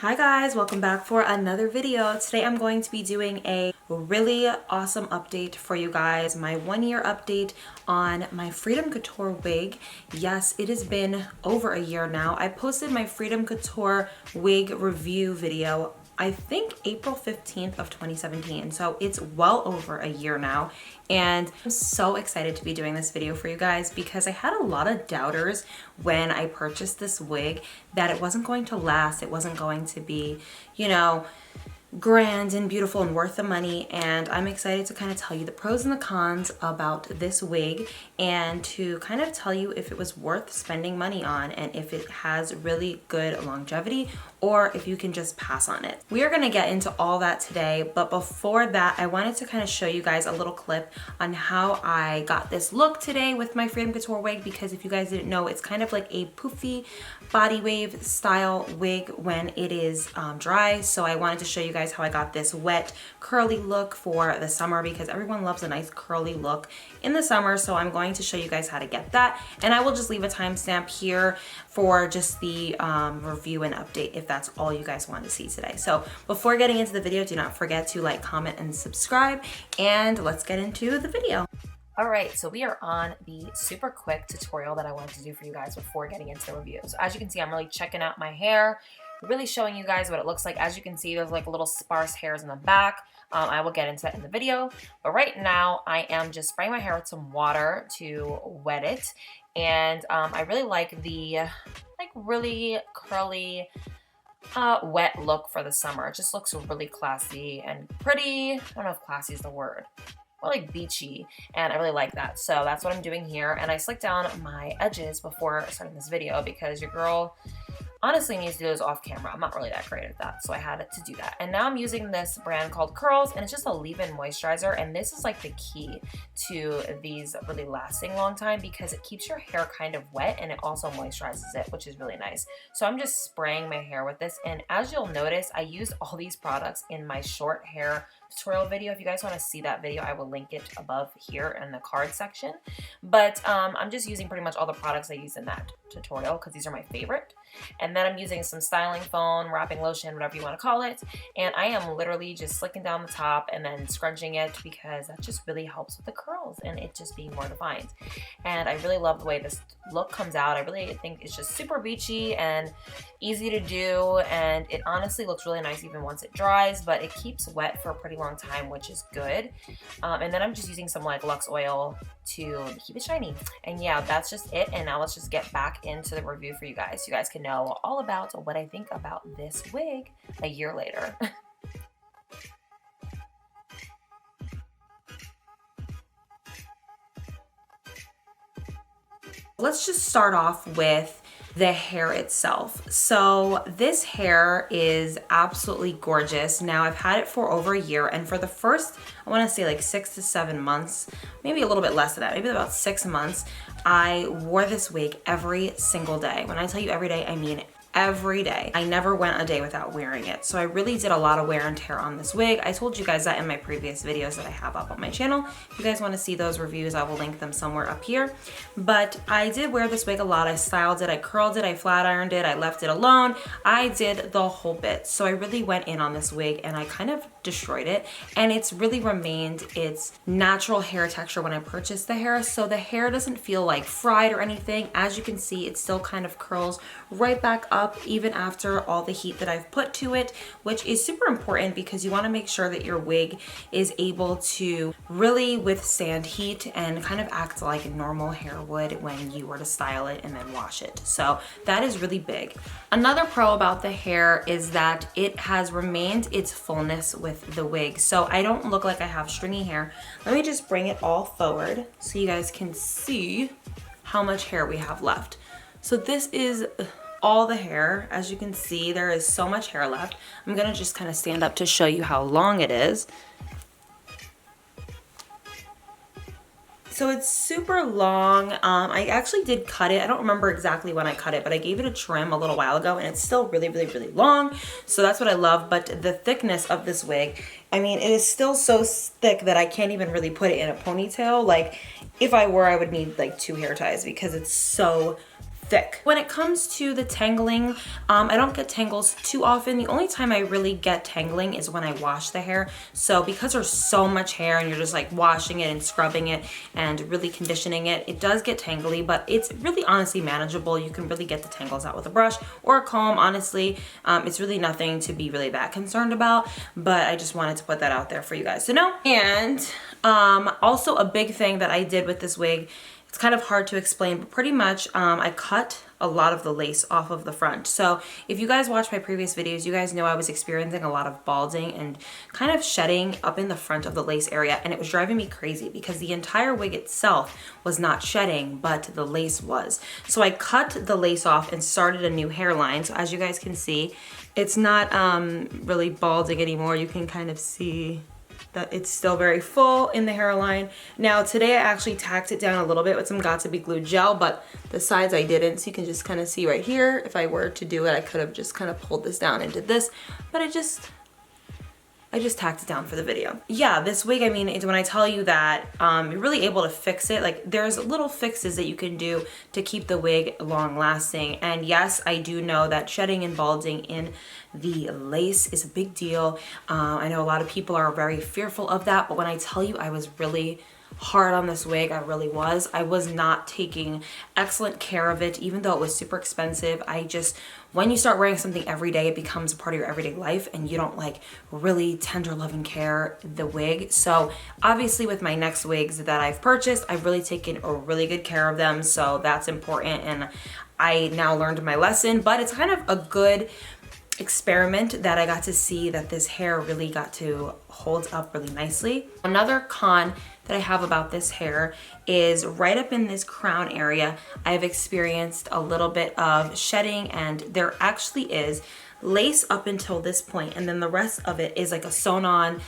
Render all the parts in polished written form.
Hi guys, welcome back for another video. Today I'm going to be doing a really awesome update for you guys, my 1-year update on my Freedom Couture wig. Yes, it has been over a year now. I posted my Freedom Couture wig review video I think April 15th of 2017. So it's well over a year now. And I'm so excited to be doing this video for you guys because I had a lot of doubters when I purchased this wig that it wasn't going to last. It wasn't going to be, you know, grand and beautiful and worth the money. And I'm excited to kind of tell you the pros and the cons about this wig and to kind of tell you if it was worth spending money on and if it has really good longevity or if you can just pass on it. We are going to get into all that today, but before that I wanted to kind of show you guys a little clip on how I got this look today with my Freedom Couture wig, because if you guys didn't know, it's kind of like a poofy body wave style wig when it is dry. So I wanted to show you guys how I got this wet curly look for the summer because everyone loves a nice curly look in the summer. So I'm going to show you guys how to get that, and I will just leave a timestamp here for just the review and update if that's all you guys want to see today. So before getting into the video, do not forget to like, comment, and subscribe, and let's get into the video. All right, so we are on the super quick tutorial that I wanted to do for you guys before getting into the review. So as you can see, I'm really checking out my hair, really showing you guys what it looks like. As you can see, there's like little sparse hairs in the back. I will get into that in the video, but right now I am just spraying my hair with some water to wet it. And I really like the really curly wet look for the summer. It just looks really classy and pretty. I don't know if classy is the word. More like beachy, and I really like that. So that's what I'm doing here, and I slicked down my edges before starting this video because your girl honestly needs to do those off camera. I'm not really that great at that, so I had to do that. And now I'm using this brand called Curls, and it's just a leave-in moisturizer, and this is like the key to these really lasting long time because it keeps your hair kind of wet and it also moisturizes it, which is really nice. So I'm just spraying my hair with this, and as you'll notice, I used all these products in my short hair tutorial video. If you guys want to see that video, I will link it above here in the card section. But I'm just using pretty much all the products I used in that tutorial because these are my favorite. And then I'm using some styling foam, wrapping lotion, whatever you want to call it. And I am literally just slicking down the top and then scrunching it because that just really helps with the curls and it just being more defined. And I really love the way this look comes out. I really think it's just super beachy and easy to do, and it honestly looks really nice even once it dries, but it keeps wet for a pretty long time, which is good. And then I'm just using some like Lux oil to keep it shiny. And yeah, that's just it. And now let's just get back into the review for you guys so you guys can know all about what I think about this wig a year later. Let's just start off with the hair itself. So this hair is absolutely gorgeous. Now I've had it for over a year, and for the first, I want to say like 6 to 7 months, maybe a little bit less than that, maybe about 6 months, I wore this wig every single day. When I tell you every day, I mean every day. I never went a day without wearing it. So I really did a lot of wear and tear on this wig. I told you guys that in my previous videos that I have up on my channel. If you guys want to see those reviews, I will link them somewhere up here. But I did wear this wig a lot. I styled it, I curled it, I flat ironed it, I left it alone. I did the whole bit. So I really went in on this wig and I kind of destroyed it. And it's really remained its natural hair texture when I purchased the hair. So the hair doesn't feel like fried or anything. As you can see, it still kind of curls right back up even after all the heat that I've put to it, which is super important because you want to make sure that your wig is able to really withstand heat and kind of act like normal hair would when you were to style it and then wash it. So that is really big. Another pro about the hair is that it has remained its fullness with the wig. So I don't look like I have stringy hair. Let me just bring it all forward so you guys can see how much hair we have left. So this is all the hair. As you can see, there is so much hair left. I'm gonna just kind of stand up to show you how long it is. So it's super long. I actually did cut it. I don't remember exactly when I cut it, but I gave it a trim a little while ago and it's still really, really, really long. So that's what I love. But the thickness of this wig, I mean, it is still so thick that I can't even really put it in a ponytail. Like if I were, I would need like 2 hair ties because it's so thick. When it comes to the tangling, I don't get tangles too often. The only time I really get tangling is when I wash the hair. So because there's so much hair and you're just like washing it and scrubbing it and really conditioning it, it does get tangly, but it's really honestly manageable. You can really get the tangles out with a brush or a comb. Honestly, it's really nothing to be really that concerned about, but I just wanted to put that out there for you guys to know. And also a big thing that I did with this wig, it's kind of hard to explain, but pretty much I cut a lot of the lace off of the front. So if you guys watch my previous videos, you guys know I was experiencing a lot of balding and kind of shedding up in the front of the lace area, and it was driving me crazy because the entire wig itself was not shedding, but the lace was. So I cut the lace off and started a new hairline. So as you guys can see, it's not really balding anymore. You can kind of see that it's still very full in the hairline. Now today I actually tacked it down a little bit with some Got2b glue gel, but the sides I didn't. So you can just kind of see right here, if I were to do it, I could have just kind of pulled this down and did this, but I just tacked it down for the video. Yeah, this wig, I mean, when I tell you that you're really able to fix it, like there's little fixes that you can do to keep the wig long lasting. And yes, I do know that shedding and balding in the lace is a big deal. I know a lot of people are very fearful of that, but when I tell you I was really hard on this wig, I really was. I was not taking excellent care of it, even though it was super expensive. When you start wearing something every day, it becomes a part of your everyday life and you don't like really tender love and care the wig. So obviously with my next wigs that I've purchased, I've really taken a really good care of them. So that's important, and I now learned my lesson, but it's kind of a good experiment that I got to see that this hair really got to hold up really nicely. Another con that I have about this hair is right up in this crown area, I've experienced a little bit of shedding, and there actually is lace up until this point, and then the rest of it is like a sewn on,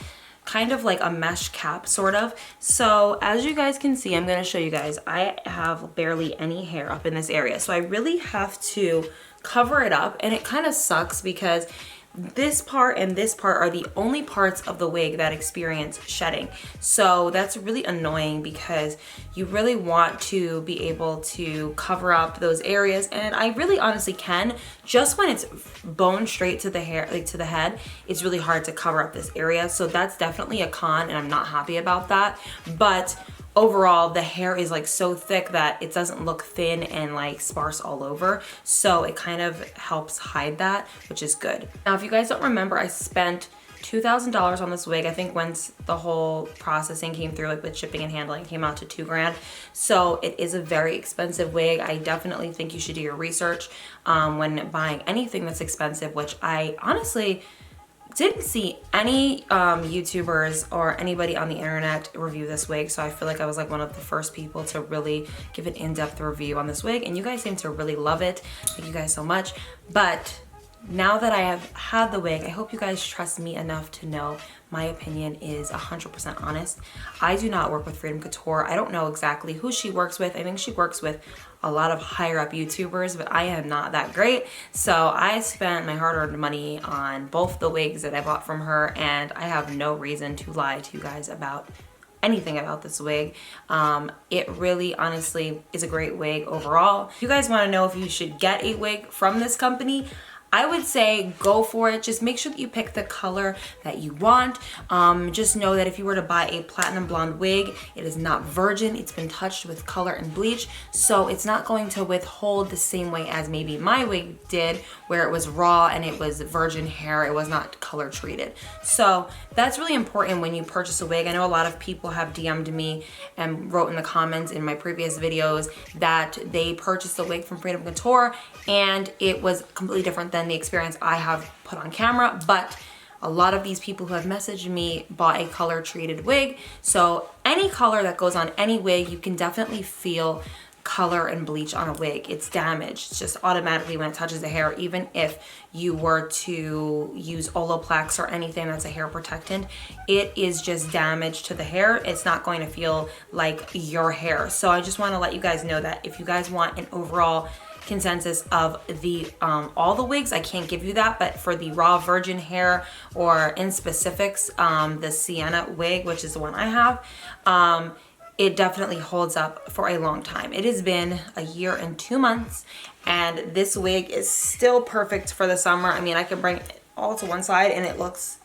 kind of like a mesh cap sort of. So as you guys can see, I'm gonna show you guys, I have barely any hair up in this area. So I really have to cover it up, and it kind of sucks because this part and this part are the only parts of the wig that experience shedding. So that's really annoying because you really want to be able to cover up those areas, and I really honestly can. Just when it's bone straight to the hair, like to the head, it's really hard to cover up this area. So that's definitely a con, and I'm not happy about that. But overall, the hair is like so thick that it doesn't look thin and like sparse all over. So it kind of helps hide that, which is good. Now, if you guys don't remember, I spent $2,000 on this wig. I think once the whole processing came through, like with shipping and handling, it came out to $2 grand. So it is a very expensive wig. I definitely think you should do your research when buying anything that's expensive, which I honestly didn't see any YouTubers or anybody on the internet review this wig, so I feel like I was like one of the first people to really give an in-depth review on this wig, and you guys seem to really love it. Thank you guys so much. But now that I have had the wig, I hope you guys trust me enough to know my opinion is 100% honest. I do not work with Freedom Couture. I don't know exactly who she works with. I think she works with a lot of higher up YouTubers, but I am not that great. So I spent my hard-earned money on both the wigs that I bought from her, and I have no reason to lie to you guys about anything about this wig. It really honestly is a great wig overall. If you guys want to know if you should get a wig from this company, I would say go for it. Just make sure that you pick the color that you want. Just know that if you were to buy a platinum blonde wig, it is not virgin. It's been touched with color and bleach, so it's not going to withhold the same way as maybe my wig did, where it was raw and it was virgin hair. It was not color treated. So that's really important when you purchase a wig. I know a lot of people have DM'd me and wrote in the comments in my previous videos that they purchased a wig from Freedom Couture and it was completely different than the experience I have put on camera. But a lot of these people who have messaged me bought a color treated wig. So any color that goes on any wig, you can definitely feel color and bleach on a wig. It's damaged. It's just automatically when it touches the hair. Even if you were to use Olaplex or anything that's a hair protectant, it is just damage to the hair. It's not going to feel like your hair. So I just want to let you guys know that if you guys want an overall consensus of the all the wigs, I can't give you that, but for the raw virgin hair, or in specifics the Sienna wig, which is the one I have, it definitely holds up for a long time. It has been a year and 2 months, and this wig is still perfect for the summer. I mean, I can bring it all to one side and it looks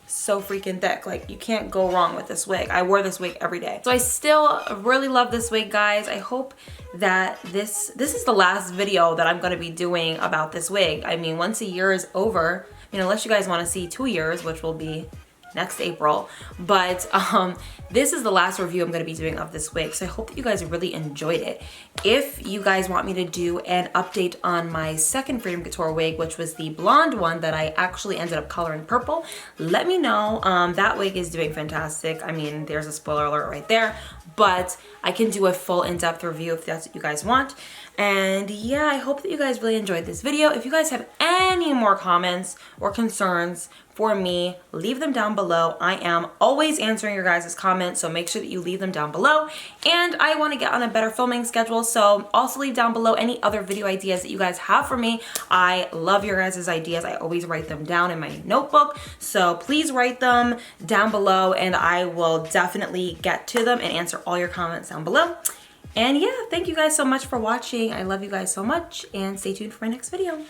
so freaking thick. Like, you can't go wrong with this wig. I wore this wig every day. So I still really love this wig, guys. I hope that this is the last video that I'm gonna be doing about this wig. I mean, once a year is over, I mean, unless you guys wanna see 2 years, which will be next April, but this is the last review I'm gonna be doing of this wig, so I hope that you guys really enjoyed it. If you guys want me to do an update on my second Freedom Couture wig, which was the blonde one that I actually ended up coloring purple, let me know. That wig is doing fantastic. I mean, there's a spoiler alert right there, but I can do a full in-depth review if that's what you guys want. And yeah, I hope that you guys really enjoyed this video. If you guys have any more comments or concerns for me, leave them down below. I am always answering your guys' comments, so make sure that you leave them down below. And I want to get on a better filming schedule, so also leave down below any other video ideas that you guys have for me. I love your guys' ideas. I always write them down in my notebook, so please write them down below and I will definitely get to them and answer all your comments down below. And yeah, thank you guys so much for watching. I love you guys so much, and stay tuned for my next video.